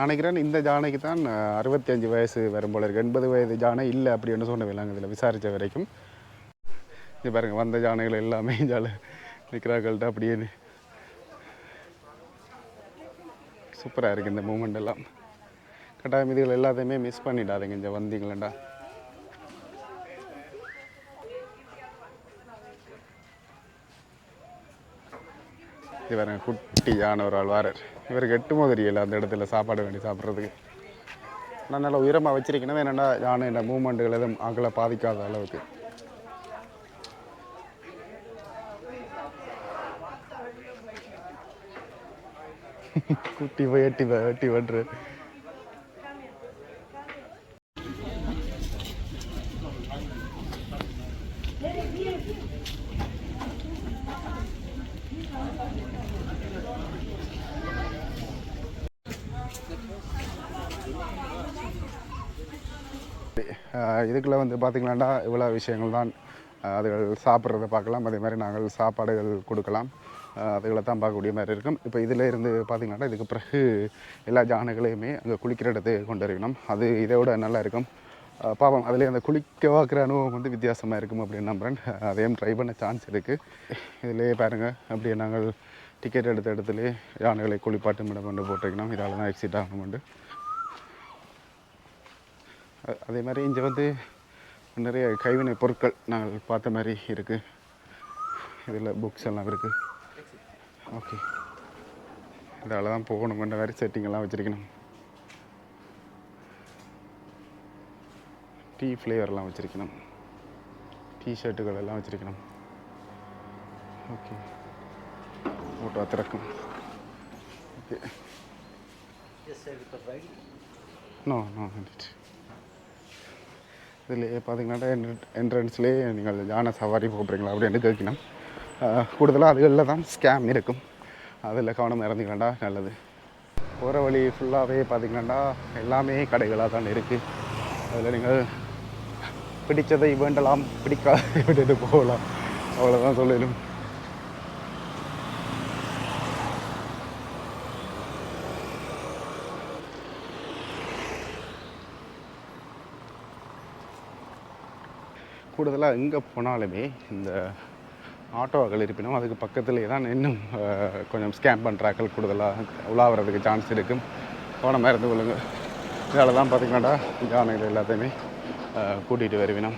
நினைக்கிறேன் இந்த ஜானைக்கு தான் 65 வயசு வரும் போல இருக்குது. 80 வயது ஜானை இல்லை அப்படின்னு சொன்னவில்லைங்க இதில் விசாரித்த வரைக்கும். இது பாருங்க, வந்த ஜானைகள் எல்லாமே ஜாலை நிற்கிறார்கள்ட்ட அப்படியே சூப்பராக இருக்குது இந்த மூமெண்ட் எல்லாம். கட்டாயம் இதுகள் எல்லாத்தையுமே மிஸ் பண்ணிடாதீங்க இங்கே வந்தீங்களேண்டா. இது பாருங்க, குட்டி யானை ஒரு ஆள் வாரர். இவருக்கு எட்டுமோ தெரியல அந்த இடத்துல சாப்பாடு வேண்டி சாப்பிட்றதுக்கு. நான் நல்லா உயரமாக வச்சிருக்கணும், என்னென்னா யானை இந்த மூமெண்ட்டுகள் எதுவும் அகலை பாதிக்காத அளவுக்கு. குட்டி போய் எட்டி வட்டுரு. இதுக்குள்ளே வந்து பார்த்திங்களாண்டா இவ்வளோ விஷயங்கள் தான். அதுகள் சாப்பிட்றத பார்க்கலாம், அதே மாதிரி நாங்கள் சாப்பாடுகள் கொடுக்கலாம், அதுகளை தான் பார்க்கக்கூடிய மாதிரி இருக்கும். இப்போ இதில் இருந்து பார்த்திங்களாண்டா இதுக்கு பிறகு எல்லா ஜானைகளையுமே அங்கே குளிக்கிற இடத்துக்கு கொண்டு வரணும். அது இதோட நல்லா இருக்கும். பாவம் அதில் அந்த குளிக்க பார்க்குற அனுபவம் வந்து வித்தியாசமாக இருக்கும் அப்படின்னு நம்புகிறேன். அதையும் ட்ரை பண்ண சான்ஸ் இருக்குது. இதிலே பாருங்கள், அப்படியே நாங்கள் டிக்கெட் எடுத்த இடத்துல யானைகளை குளிப்பாட்டும் இடம் கொண்டு போட்டிருக்கணும். இதால் தான் எக்ஸிட் ஆகணும்ண்டு. அதே மாதிரி இங்கே வந்து நிறைய கைவினை பொருட்கள் நாங்கள் பார்த்த மாதிரி இருக்குது. இதில் புக்ஸ் எல்லாம் இருக்குது. ஓகே, இதால் தான் போகணுமென்ற மாதிரி செட்டிங்கெல்லாம் வச்சுருக்கணும். டீ ஃப்ளேவர்லாம் வச்சுருக்கணும், டிஷர்ட்டுகள் எல்லாம் வச்சுருக்கணும். ஓகே, ஓட்டோ திறக்கும். ஓகே, நோ நோ இதில் பார்த்திங்கன்னா என்ட்ரன்ஸ்லேயே நீங்கள் யானை சவாரி போகிறீங்களா அப்படின்னு கேட்கணும். கூடுதலாக அதுகளில் தான் ஸ்கேம் இருக்கும், அதில் கவனம் இறந்துக்கலாம்டா நல்லது. போகிற வழி ஃபுல்லாகவே பார்த்திங்களாண்டா எல்லாமே கடைகளாக தான் இருக்குது. அதில் நீங்கள் பிடித்ததை வேண்டலாம், பிடிக்காத விட்டுட்டு போகலாம், அவ்வளோதான் சொல்லணும். கூடுதலாக எங்கே போனாலுமே இந்த ஆட்டோக்கள் இருப்பினும் அதுக்கு பக்கத்துலேயே தான் இன்னும் கொஞ்சம் ஸ்கேம் பண்ணுறாக்கள் கூடுதலாக உலாவுறதுக்கு சான்ஸ் இருக்கும். கவனமாக இருந்து கொள்ளுங்க. இதால் தான் பார்த்திங்களாண்டா யானைகள் எல்லாத்தையுமே கூட்டிகிட்டு வருவினோம்.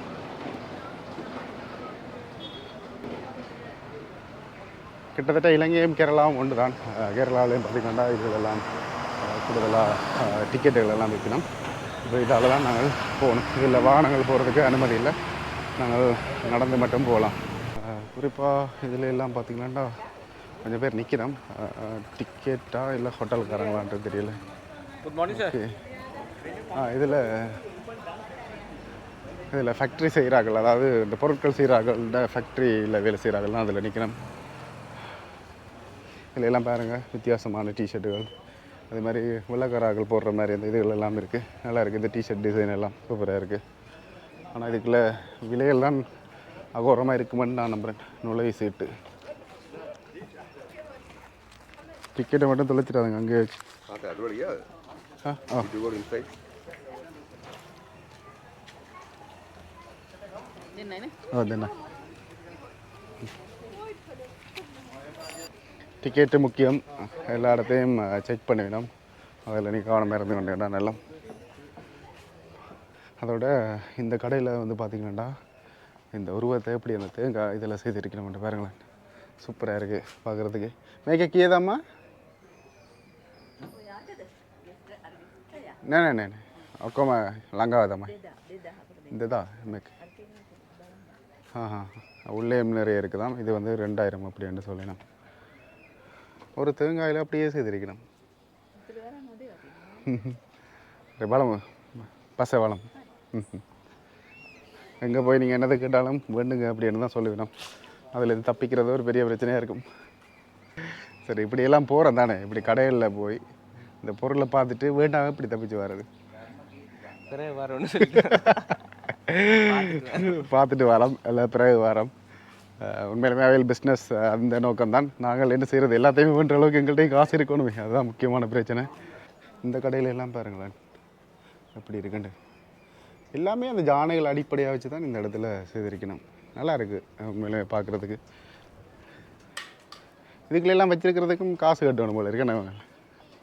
கிட்டத்தட்ட இலங்கையும் கேரளாவும் ஒன்று தான். கேரளாவிலையும் பார்த்திங்களாண்டா இதெல்லாம் கூடுதலாக டிக்கெட்டுகள் எல்லாம் விற்கணும். இப்போ இதால் தான் நாங்கள் போகணும். இதில் வாகனங்கள் போகிறதுக்கு அனுமதி இல்லை, நாங்கள் நடந்து மட்டும் போகலாம். குறிப்பாக இதில் எல்லாம் பார்த்திங்களாண்டா கொஞ்சம் பேர் நிற்கிறோம். டிக்கெட்டா இல்லை ஹோட்டலுக்காரங்களான்றது தெரியல. Good morning sir. இதில் ஃபேக்ட்ரி செய்கிறார்கள், அதாவது இந்த பொருட்கள் செய்கிறார்கள், இந்த ஃபேக்ட்ரியில் வேலை செய்கிறார்கள் தான் அதில் நிற்கிறோம். இதில் எல்லாம் பாருங்கள், வித்தியாசமான டிஷர்ட்டுகள், அதே மாதிரி வெள்ளக்காரர்கள் போடுற மாதிரி அந்த இதுகள் எல்லாம் இருக்குது. நல்லா இருக்குது. இந்த டிஷர்ட் டிசைன் எல்லாம் சூப்பராக இருக்குது. ஆனால் இதுக்குள்ள விலைகள் தான் அகோரமாக இருக்குமென்னு நான் நம்புகிறேன். நுழைவு சீட்டு டிக்கெட்டை மட்டும் தொலைச்சிடாதுங்க அங்கே வச்சு. டிக்கெட்டு முக்கியம், எல்லா இடத்தையும் செக் பண்ணிவிடும். அதில் நீ கவனமாக இருந்து கொண்டேன்டா நல்லா. அதோட இந்த கடையில் வந்து பார்த்திங்களாண்டா இந்த உருவத்தை எப்படி அந்த தேங்காய் இதில் செய்திருக்கணும்ட்டு பாருங்களேன், சூப்பராக இருக்குது பார்க்குறதுக்கு. மேய்க்க கீதாம்மா நே ஒக்கோமா லங்காவதாம்மா இந்ததா மேய்க்க. உள்ளேயும் நிறைய இருக்குதாம். இது வந்து 2000 அப்படின்னு சொல்லணும். ஒரு தேங்காயில் அப்படியே செய்திருக்கணும். வளம் பசை வளம். எங்கே போய் நீங்கள் என்னதை கேட்டாலும் வேண்டுங்க அப்படின்னு தான் சொல்லுவேணும். அதில் இது தப்பிக்கிறது ஒரு பெரிய பிரச்சனையாக இருக்கும். சரி, இப்படியெல்லாம் போகிறோம் தானே, இப்படி கடைகளில் போய் இந்த பொருளை பார்த்துட்டு வேண்டாம் இப்படி தப்பிச்சு வர்றது. பார்த்துட்டு வரோம் இல்லை பிறகு வரோம். உண்மையிலுமே அவையில் பிஸ்னஸ் அந்த நோக்கம்தான். நாங்கள் என்ன செய்கிறது, எல்லாத்தையுமே வேண்ட அளவுக்கு எங்கள்கிட்டையும் காசு இருக்கணுமே, அதுதான் முக்கியமான பிரச்சனை. இந்த கடையில் எல்லாம் பாருங்களேன் எப்படி இருக்குண்டு. எல்லாமே அந்த ஜானைகள் அடிப்படையாக வச்சு தான் இந்த இடத்துல செய்திருக்கணும். நல்லா இருக்குது உண்மையிலே பார்க்குறதுக்கு. இதுக்குள்ளெல்லாம் வச்சுருக்கிறதுக்கும் காசு கட்டணும் போல இருக்கு. என்ன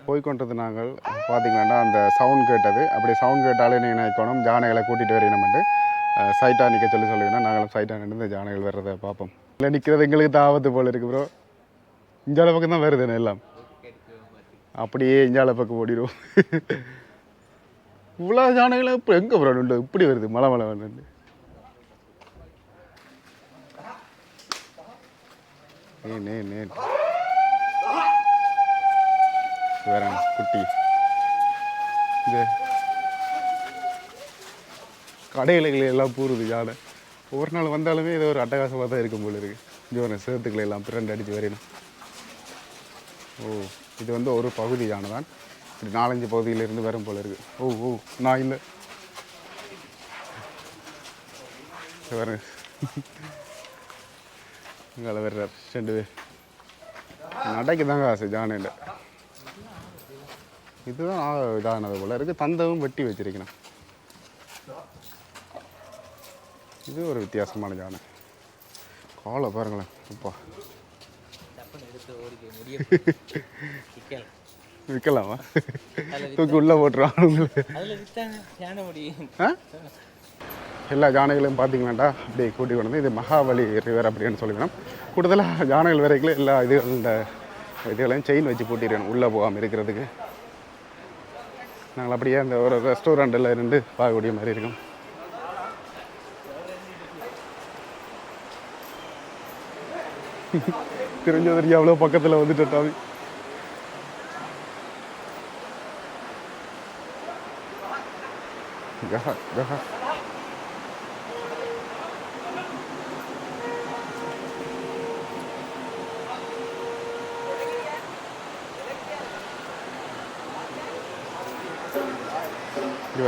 போய்கொண்டது நாங்கள் பார்த்திங்கன்னா அந்த சவுண்ட் கேட்டது, அப்படி சவுண்ட் கேட்டாலே நீங்கள் நினைக்கணும் ஜானைகளை கூட்டிகிட்டு வரணும்ட்டு சைட்டாக நிற்க சொல்லுவீங்கன்னா நாங்களும் சைட்டாக நின்று இந்த ஜானைகள் வர்றதை பார்ப்போம். இல்லை நிற்கிறது எங்களுக்கு தாவத்து போல் இருக்குது ப்ரோ. இஞ்சால பக்கம் தான் வருதுன்னு எல்லாம் அப்படியே இஞ்சால பக்கம் ஓடிடும். இவ்வளோ ஜானைகளை இப்போ எங்கே ப்ரோ உண்டு இப்படி வருது மழை வந்து வேற குட்டி இது கடைகளை எல்லாம் பூருது யானை. ஒவ்வொரு நாள் வந்தாலுமே இது ஒரு அட்டகாசமாக தான் இருக்கும் போல இருக்குது. இங்கே ஒரு சேத்துக்களை எல்லாம் பிரண்டு அடித்து வரையணும். ஓ, இது வந்து ஒரு பகுதி யானை தான். இப்படி 4-5 பகுதியிலேருந்து வரும் போல இருக்குது. ஓ நான் இல்லை வேறு இங்கே வர்றார் 2 பேர். நடைக்கு தாங்க ஆசை ஜானையில். இதுதான் இதானது போல் இருக்குது. தந்தவும் வெட்டி வச்சிருக்கணும். இது ஒரு வித்தியாசமான ஜானை. காலை பாருங்களேன். அப்பா விற்கலாமா? தூக்கி உள்ளே போட்டுருவாங்க உங்களுக்கு. எல்லா ஜானைகளையும் பார்த்தீங்கன்னாட்டா அப்படியே கூட்டி கொண்டு வந்து இது மகாபலி ரிவர் அப்படின்னு சொல்லிக்கணும். கூடுதலாக ஜானைகள் வரைக்கும் எல்லா இதுகளையும் செயின் வச்சு பூட்டிடணும் உள்ளே போகாமல் இருக்கிறதுக்கு. நாங்கள் அப்படியே அந்த ஒரு ரெஸ்டாரண்ட்டில் இருந்து பார்க்கக்கூடிய மாதிரி இருக்கும். தெரிஞ்சது அவ்வளோ பக்கத்தில் வந்துட்டு டாவி.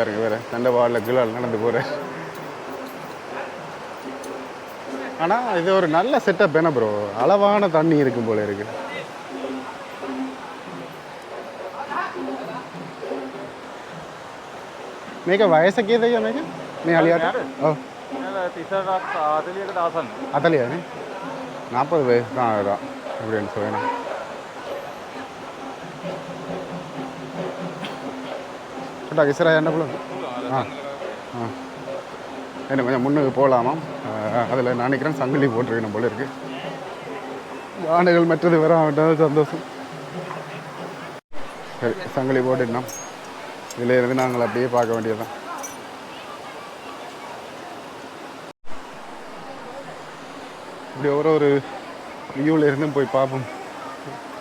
வேறு சண்டை வாழில் கீழே நடந்து போகிறேன். ஆனால் இது ஒரு நல்ல செட்டப் என்ன ப்ரோ, அளவான தண்ணி இருக்கும் போல இருக்கு. මේක වයස කීයද මේක? මේ අලියට? ඔව්. 40කට ආසන්න. 40 නේ? 40 வயசு தான் ஆகுதான் அப்படின்னு சொல்லணும். இசரா என்ன போல என்ன கொஞ்சம் முன்னுக்கு போகலாமா? அதில் நான் நினைக்கிறேன் சங்கிலி போட்டிருக்கணும் போல இருக்குது. யானைகள் மற்றது வர சந்தோஷம். சரி, சங்கிலி போட்டுட்டோம். இதில் இருந்து நாங்கள் அப்படியே பார்க்க வேண்டியதுதான். இப்படி ஒரு வியூவில் இருந்தும் போய் பார்ப்போம்.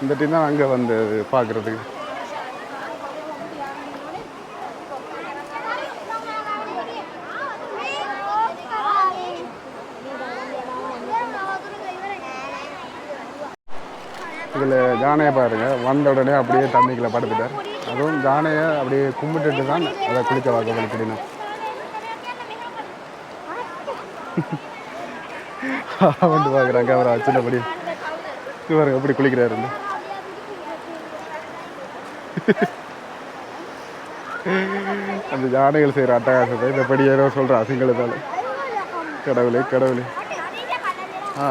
இந்த டீம் தான் அங்கே வந்து பார்க்குறதுக்கு. இதில் ஜானையை பாருங்கள், வந்த உடனே அப்படியே தண்ணிக்குள்ளே படுத்துட்டார். அதுவும் ஜானையை அப்படியே கும்பிட்டுட்டு தான் அதை குளிக்க வாக்க வலிக்கிடணும். வந்து பார்க்குறாங்க அவரை சின்னபடி இவர் எப்படி குளிக்கிறாருன்னு. அந்த ஜானைகள் செய்கிற அட்டகாசத்தை இந்த படி ஏதோ சொல்கிறேன் சிங்களத்தால். கடவுளே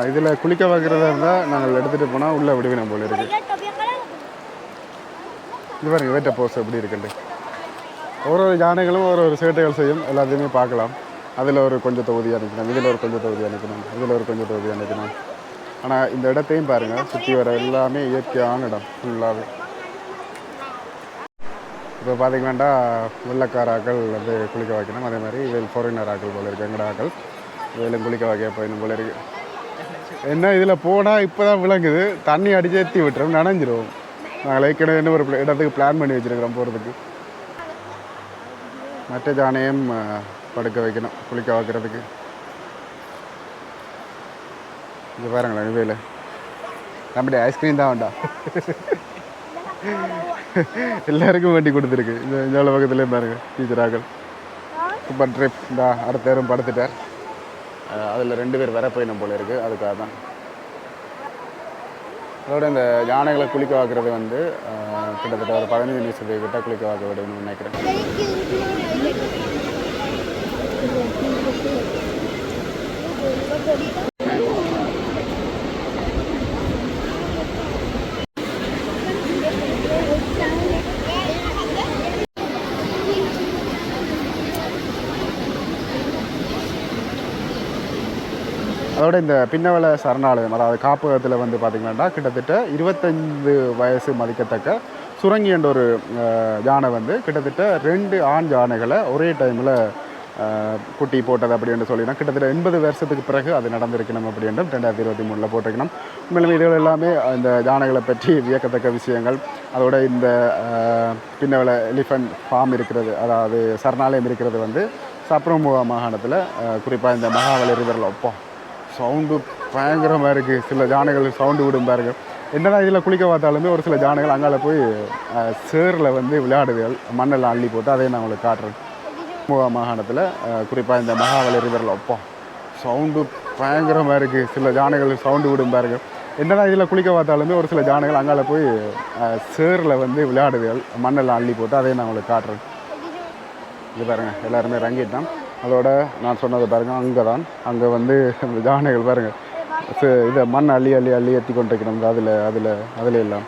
இதில் குளிக்க வைக்கிறதா இருந்தால் நாங்கள் எடுத்துகிட்டு போனால் உள்ளே விடுவினம் போல இருக்குது. இது பாருங்க வேட்டை போஸ் எப்படி இருக்குண்டு. ஒரு யானைகளும் ஒரு சேட்டைகள் செய்யும், எல்லாத்தையுமே பார்க்கலாம். அதில் ஒரு கொஞ்சம் தொகுதியாக நிற்கணும், இதில் ஒரு கொஞ்சம் தொகுதியாக நிற்கணும், இதில் ஒரு கொஞ்சம் தொகுதியாக நிற்கணும். ஆனால் இந்த இடத்தையும் பாருங்கள், சுற்றி வர எல்லாமே இயற்கையான இடம் ஃபுல்லாகவே. இப்போ பார்த்திங்கன்னா வெள்ளக்காராக்கள் வந்து குளிக்க வைக்கணும். அதே மாதிரி இதில் ஃபாரினர் ஆக்கள் போல இருக்குது, எங்கட ஆக்கள் இதிலும் குளிக்க வைக்க போயிடும் போல இருக்குது. என்ன இதில் போனால் இப்போ தான் விளங்குது, தண்ணி அடித்து ஏற்றி விட்டுறோம், நனைஞ்சிரும். நாங்கள் ஏற்கனவே என்ன ஒரு இடத்துக்கு பிளான் பண்ணி வச்சுருக்கிறோம் போகிறதுக்கு. மற்ற ஜானையும் படுக்க வைக்கணும் குளிக்க வைக்கிறதுக்கு. இங்கே பாருங்களேன் இவையில் நம்முடைய ஐஸ்கிரீம் தான் வேண்டாம் எல்லாருக்கும் வண்டி கொடுத்துருக்கு இந்த பக்கத்துலேயும் பாருங்க டீச்சராக்கள் சூப்பர் ட்ரிப் இந்த அடுத்த நேரம் படுத்துட்டார் அதில் 2 பேர் வர போயிடும் போல இருக்குது அதுக்காக தான் அதோட இந்த யானைகளை குளிக்க வைக்கிறது வந்து கிட்டத்தட்ட ஒரு 15 நிமிஷத்துக்கு கிட்ட குளிக்க வைக்க விடணும்னு நினைக்கிறேன். அதோட இந்த பின்னவள சரணாலயம் அதாவது காப்பகத்தில் வந்து பார்த்திங்கன்னா கிட்டத்தட்ட 25 வயசு மதிக்கத்தக்க சுரங்கி என்ற ஒரு யானை வந்து கிட்டத்தட்ட 2 ஆண் யானைகளை ஒரே டைமில் குட்டி போட்டது அப்படின்னு சொல்லினா கிட்டத்தட்ட 80 வருஷத்துக்கு பிறகு அது நடந்திருக்கணும் அப்படின்னு 2023 போட்டிருக்கணும். மேலும் இதுகள் எல்லாமே இந்த யானைகளை பற்றி வியக்கத்தக்க விஷயங்கள். அதோட இந்த பின்னவள எலிஃபண்ட் ஃபார்ம் இருக்கிறது அதாவது சரணாலயம் இருக்கிறது வந்து சப்ரமுக மாகாணத்தில் குறிப்பாக இந்த மகாவலி ரிவரில் ஒப்போம் சவுண்டு பயங்கரமாக இருக்குது. சில யானைகள் சவுண்டு விடும் பாருங்க. என்னதான் இதில் குளிக்க பார்த்தாலுமே ஒரு சில யானைகள் அங்கால போய் சேரில் வந்து விளையாடுதுகள் மண்ணெல்லாம் அள்ளி போட்டு அதையும் நான் உங்களுக்கு காட்டுறேன். மாகாணத்தில் குறிப்பாக இந்த மகாவலி ரிவரில் ஒப்போம் சவுண்டு பயங்கரமாக இருக்குது. சில யானைகள் சவுண்டு விடும் பாருங்க. என்னதான் இதில் குளிக்க பார்த்தாலுமே ஒரு சில யானைகள் அங்கால போய் சேரில் வந்து விளையாடுதுகள் மண்ணெல்லாம் அள்ளி போட்டு அதையும் நான் உங்களுக்கு காட்டுறேன். இது பாருங்கள் எல்லாருமே இறங்கிட்டான். அதோட நான் சொன்னது பாருங்கள் அங்கே வந்து அந்த யானைகள் பாருங்கள் இதை மண் அள்ளி அள்ளி அள்ளி ஏற்றி கொண்டிருக்கணும் அதில் எல்லாம்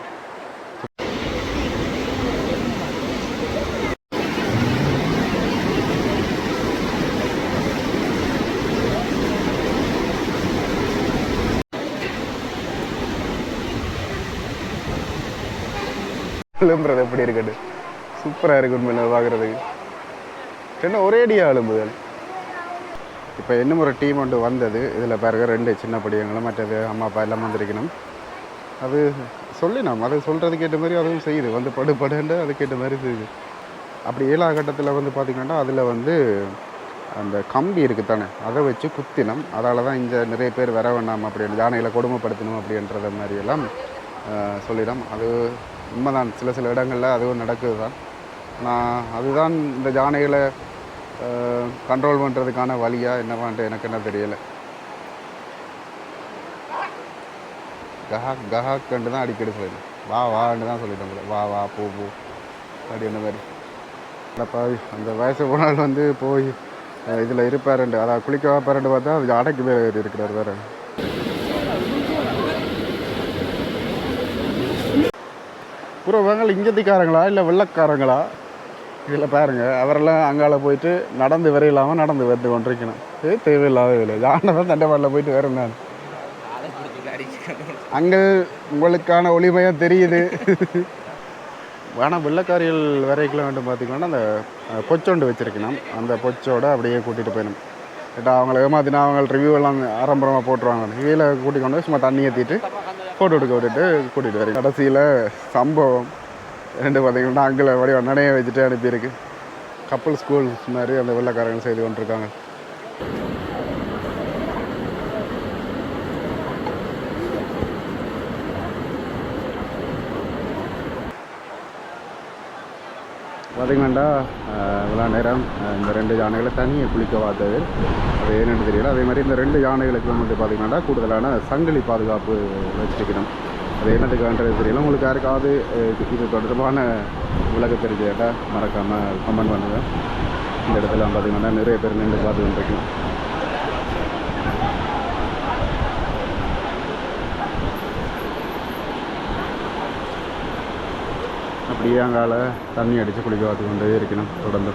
எழும்புறது எப்படி இருக்கட்டு சூப்பராக இருக்கு உண்மையில பார்க்குறதுக்கு. என்ன ஒரேடியாக எழும்புதல். இப்போ இன்னும் ஒரு டீம் ஒன்று வந்தது. இதில் பாருங்க 2 சின்ன படியங்களும் மற்றது அம்மா அப்பா எல்லாம் வந்திருக்கணும். அது சொல்லினோம் அது சொல்கிறதுக்கு ஏற்ற மாதிரி அதுவும் செய்யுது வந்து படுன்னு அதுக்கேற்ற மாதிரி செய்யுது. அப்படி 7ஆம் கட்டத்தில் வந்து பார்த்திங்கன்னா அதில் வந்து அந்த கம்பி இருக்குது தானே அதை வச்சு குத்தினம். அதால் தான் இங்கே நிறைய பேர் வர வேண்டாம் அப்படின்னு யானைகளை கொடுமைப்படுத்தணும் அப்படின்றத மாதிரியெல்லாம் சொல்லிடும். அது உண்மைதான். சில இடங்களில் அதுவும் நடக்குது தான். நான் அதுதான் இந்த யானைகளை கண்ட்ரோல் பண்ணுறதுக்கான வழியாக என்னவான்ட்டு எனக்கு என்ன தெரியலை. கஹாக்கண்டு தான் அடிக்கடி சொல்லிடும். வான்னு தான் சொல்லிட்டேன் போல. வா போ அப்படின்ற மாதிரி. இல்லைப்பா அந்த வயசு போனால் வந்து போய் இதில் இருப்பாருண்டு அதாவது குளிக்க வைப்பாருன்னு பார்த்தா அது அடைக்கு மேலே ஏறி இருக்கிறார் வேறு. புறவங்கள் இங்கத்திக்காரங்களா இல்லை வெள்ளக்காரங்களா இதில் பாருங்கள் அவரெல்லாம் அங்கால போயிட்டு நடந்து வரையில்லாமல் நடந்து வந்து கொண்டிருக்கணும். தேவையில்லாத இல்லை. யானை தான் தண்டைப்பாடில் போயிட்டு வரேன் நான். அங்கே உங்களுக்கான ஒளிமயம் தெரியுது. ஆனால் வெள்ளக்காரிகள் வரைக்கலாம் வேண்டும் பார்த்திங்கன்னா அந்த பொச்சொண்டு வச்சுருக்கணும். அந்த பொச்சோடு அப்படியே கூட்டிகிட்டு போயிடணும். கேட்டால் அவங்கள ஏமாத்தினா அவங்க ரிவ்யூ எல்லாம் ஆரம்பரமாக போட்டுருவாங்க. இவையில் கூட்டிகிட்டு கொண்டு சும்மா தண்ணி ஏற்றிட்டு ஃபோட்டோ எடுக்க விட்டுட்டு கூட்டிகிட்டு வரேன். கடைசியில் சம்பவம் 2 பார்த்திங்கன்னா அங்கே வடிவ நனைய வச்சுட்டு அனுப்பியிருக்கு. கப்பல் ஸ்கூல்ஸ் மாதிரி அந்த வெள்ளக்காரங்க செய்து கொண்டிருக்காங்க. பார்த்திங்களாண்டா இவ்வளோ நேரம் இந்த 2 யானைகளை தனியை குளிக்க பார்த்தது அது ஏன்னு தெரியல. அதே மாதிரி இந்த 2 யானைகளுக்கு வந்து பார்த்திங்களாண்டா கூடுதலான சங்கிலி பாதுகாப்பு வச்சுருக்கணும். அது என்னதுக்கான்றது தெரியல. உங்களுக்கு யாருக்காவது இது தொடர்பான விளக்க தெரிஞ்சுக்கிட்டா மறக்காமல் கமெண்ட் பண்ணுங்கள். இந்த இடத்துல பார்த்திங்கன்னா நிறைய பேர் நின்று பார்த்து வந்துருக்கணும். அப்படியே அங்கால தண்ணி அடித்து குளிக்க பார்த்து கொண்டே இருக்கணும். தொடர்ந்து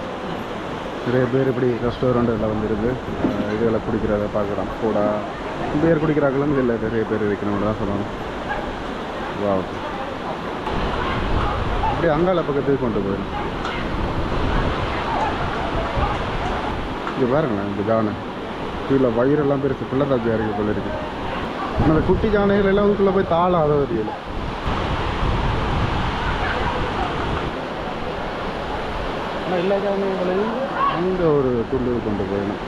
நிறைய பேர் இப்படி ரெஸ்டாரண்ட்டில் வந்துருந்து இதில் குடிக்கிறத பார்க்குறோம். கூட பேர் குடிக்கிறாங்களும் இதில் நிறைய பேர் இருக்கணும்னு தான் சொல்லணும். வா அப்படியே அங்கால பக்கத்துக்கு கொண்டு போயிடும். இங்கே பாருங்களேன் இந்த யானை கீழே வயிறெல்லாம் பெருசு பிள்ளைதாச்சியாக இருக்குது போல இருக்குது. ஆனால் அந்த குட்டி யானைகள் எல்லாம் அதுக்குள்ளே போய் தாளாத தெரியல. ஆனால் எல்லா யானைகளையும் அங்கே ஒரு துண்டு கொண்டு போயிடணும்.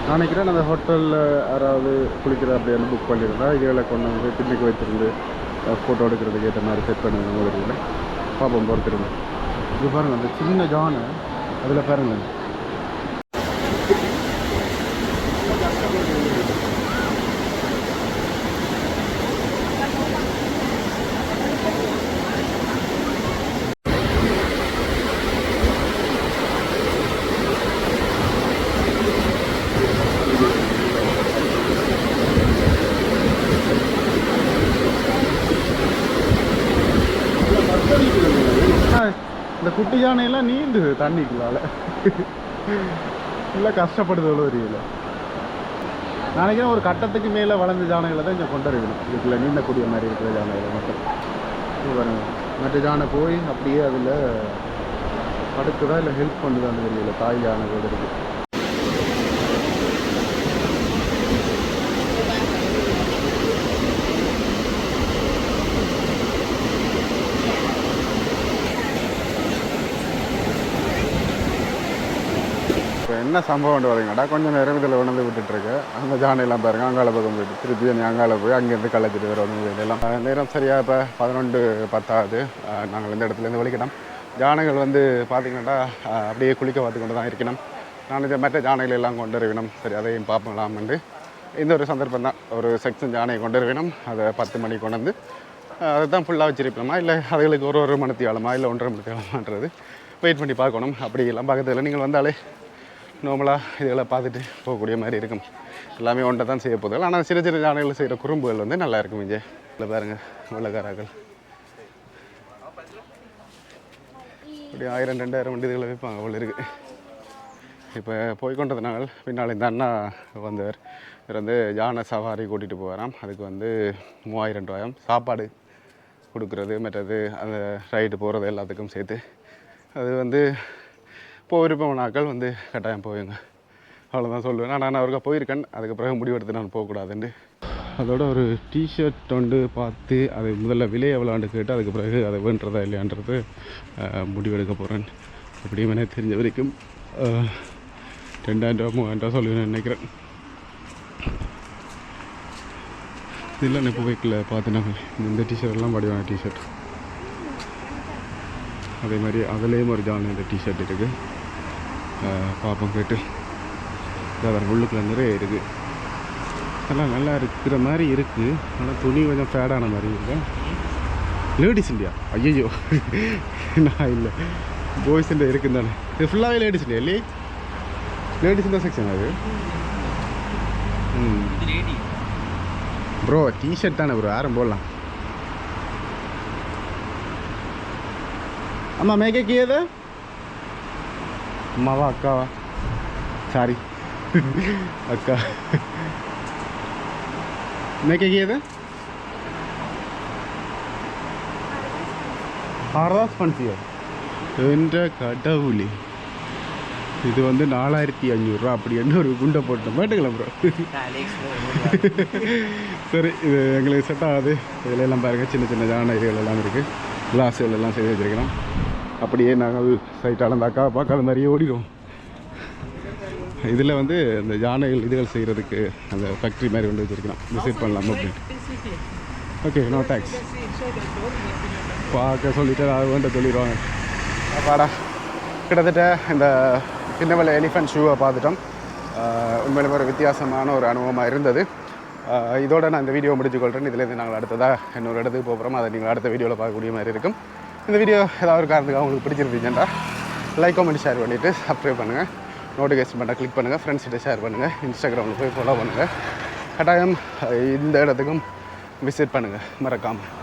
நான் நினைக்கிறேன் அந்த ஹோட்டலில் யாராவது குளிக்கிற அப்படியே புக் பண்ணியிருந்தா இதுகளை கொண்டு வந்து பின்னுக்கு வச்சுருந்து ஃபோட்டோ எடுக்கிறதுக்கு ஏற்ற மாதிரி செட் பண்ணுங்க முதல்ல பார்ப்போம் பொறுத்திருங்க. இது பாருங்கள் அந்த சின்ன ஜானை அதில் பாருங்கள் இந்த குட்டி யானையெல்லாம் நீந்துது தண்ணிக்குள்ளால நல்லா கஷ்டப்படுது தெரியல. நினைக்கிறேன் ஒரு கட்டத்துக்கு மேலே வளர்ந்த ஜானைகளை தான் இங்கே கொண்டு வரணும். இதுக்குள்ள நீந்தக்கூடிய மாதிரி இருக்கிற ஜானைகளை மட்டும் பாருங்க. மற்ற ஜானை போய் அப்படியே அதில் படுக்குதா இல்லை ஹெல்ப் பண்ணுதான்னு தெரியல. தாய் யானைகளோடு இருக்குது. என்ன சம்பவம் பார்த்தீங்கடா, கொஞ்சம் நேரம் இதில் உணர்ந்து விட்டுட்டுருக்கு. அந்த ஜானையெல்லாம் பாருங்கள், அங்கால பக்கம் போயிட்டு திருப்பி அங்கால போய் அங்கேருந்து களைச்சிட்டு வரணும். எல்லாம் நேரம் சரியாக இப்போ 11:10 நாங்கள் இந்த இடத்துலேருந்து வலிக்கிட்டோம். ஜானைகள் வந்து பார்த்திங்கன்னா அப்படியே குளிக்க பார்த்து கொண்டு தான் இருக்கணும். நான் இதை மற்ற ஜானைகள் எல்லாம் கொண்டு வரணும். சரி, அதையும் பார்ப்பலாம்னு இந்த ஒரு சந்தர்ப்பம் தான். ஒரு செக்ஷன் ஜானையை கொண்டு வரணும். அதை 10 மணிக்கு கொண்டு வந்து அதை தான் ஃபுல்லாக வச்சிருக்கலாமா, இல்லை அதுகளுக்கு ஒரு மணித்தியாலமா இல்லை 1.5 மணித்தியாலமான்றது வெயிட் பண்ணி பார்க்கணும். அப்படி எல்லாம் பக்கத்தில் நீங்கள் வந்தாலே நார்மலாக இதெல்லாம் பார்த்துட்டு போகக்கூடிய மாதிரி இருக்கும். எல்லாமே ஒன்றை தான் செய்ய போகுது. ஆனால் சின்ன சின்ன ஜானைகள் செய்கிற குறும்புகள் வந்து நல்லா இருக்கும். இங்கே இல்லை பாருங்கள், வெள்ளக்காராக்கள் இப்படி 1000-2000 வண்டி இதுகளை வைப்பாங்க அவ்வளோ இருக்குது. இப்போ போய்கொண்டதுனால பின்னால் இந்த அண்ணா வந்தவர் இவர் வந்து யானை சவாரி கூட்டிகிட்டு போகிறாராம். அதுக்கு வந்து 3000 ரூபாயாம். சாப்பாடு கொடுக்குறது மற்றது அந்த ரைடு போகிறது எல்லாத்துக்கும் சேர்த்து அது வந்து போயிருப்பவனாக்கள் வந்து கட்டாயம் போயுங்க, அவ்வளோதான் சொல்லுவேன். நான் அவருக்கா போயிருக்கேன். அதுக்கு பிறகு முடிவெடுத்து நான் போகக்கூடாதுன்னு அதோட ஒரு டிஷர்ட் ஒன்று பார்த்து அதை முதல்ல விலை எவ்வளோண்டு கேட்டு அதுக்கு பிறகு அதை வேண்டுறதா இல்லையான்றது முடிவெடுக்க போகிறேன். அப்படியும் எனக்கு தெரிஞ்ச வரைக்கும் 2000 ரூபா 3000 ரூபா சொல்லுவேன் நினைக்கிறேன். இல்லை இப்போ போய்க்கில் பார்த்தினாங்க இந்த டிஷர்ட்லாம் படிவான டிஷர்ட். அதே மாதிரி அதுலேயும் ஒரு ஜான் இந்த டிஷர்ட் இருக்குது. பார்ப்போம் கேட்டு வேறு உள்ளுக்குள்ள நிறைய இருக்குது. அதெல்லாம் நல்லா இருக்கிற மாதிரி இருக்குது. ஆனால் துணி கொஞ்சம் ஃபேடான மாதிரி இருக்குது. லேடிஸ் இண்டியா ஐயோ நான் இல்லை பாய்ஸ் இண்டியா இருக்குன்னு தானே. இது ஃபுல்லாகவே லேடிஸ் இண்டியா இல்லையே. லேடிஸ் இண்டியா செக்ஷன் அது. ப்ரோ டிஷர்ட் தானே ப்ரோ, யாரும் போடலாம். அம்மா மேக்கே கியது அம்மாவா அக்காவா சாரி அக்கா மேக்கே கியது ஆர்வாஸ் பன்சியோ என்ற கடவுளி. இது வந்து 4500 ரூபா. அப்படி என்ன ஒரு குண்டை போட்டோம் மாட்டுக்கலாம் ப்ரோ. சரி, இது எங்களுக்கு செட் ஆகாது. இதில் எல்லாம் பாருங்கள், சின்ன சின்ன ஜான இதுகள் எல்லாம் இருக்குது. கிளாஸுகள் எல்லாம் செய்து வச்சுருக்கிறோம். அப்படியே நாங்கள் சைட்டால் அந்த அக்கா பார்க்காத மாதிரியே ஓடிடுவோம். இதில் வந்து இந்த யானைகள் இதுகள் செய்கிறதுக்கு அந்த ஃபேக்ட்ரி மாதிரி கொண்டு வச்சுருக்கிறோம். விசிட் பண்ணலாம் அப்படின்ட்டு. Okay, no thanks. பார்க்க சொல்லிவிட்டு அது வேண்ட சொல்லிடுவாங்க. பாடா கிட்டத்தட்ட இந்த பின்னவலை எலிஃபென்ட் ஷூவை பார்த்துட்டோம். உண்மையிலுமே ஒரு வித்தியாசமான ஒரு அனுபவமாக இருந்தது. இதோட நான் இந்த வீடியோ முடிச்சுக்கொள்கிறேன். இதுலேருந்து நாங்கள் அடுத்ததாக இன்னொரு இடத்துக்கு போகிறோம். அதை நீங்கள் அடுத்த வீடியோவில் பார்க்கக்கூடிய மாதிரி இருக்கும். இந்த வீடியோ ஏதாவது ஒரு காரணத்துக்கு உங்களுக்கு பிடிச்சிருந்துச்சுன்னா லைக் கமெண்ட் ஷேர் பண்ணிவிட்டு சப்ஸ்கிரைப் பண்ணுங்கள். நோட்டிஃபிகேஷன் பண்ண கிளிக் பண்ணுங்கள். ஃப்ரெண்ட்ஸ்கிட்ட ஷேர் பண்ணுங்கள். இன்ஸ்டாகிராமில் போய் ஃபாலோ பண்ணுங்கள். கட்டாயம் இந்த இடத்துக்கும் விசிட் பண்ணுங்கள் மறக்காமல்.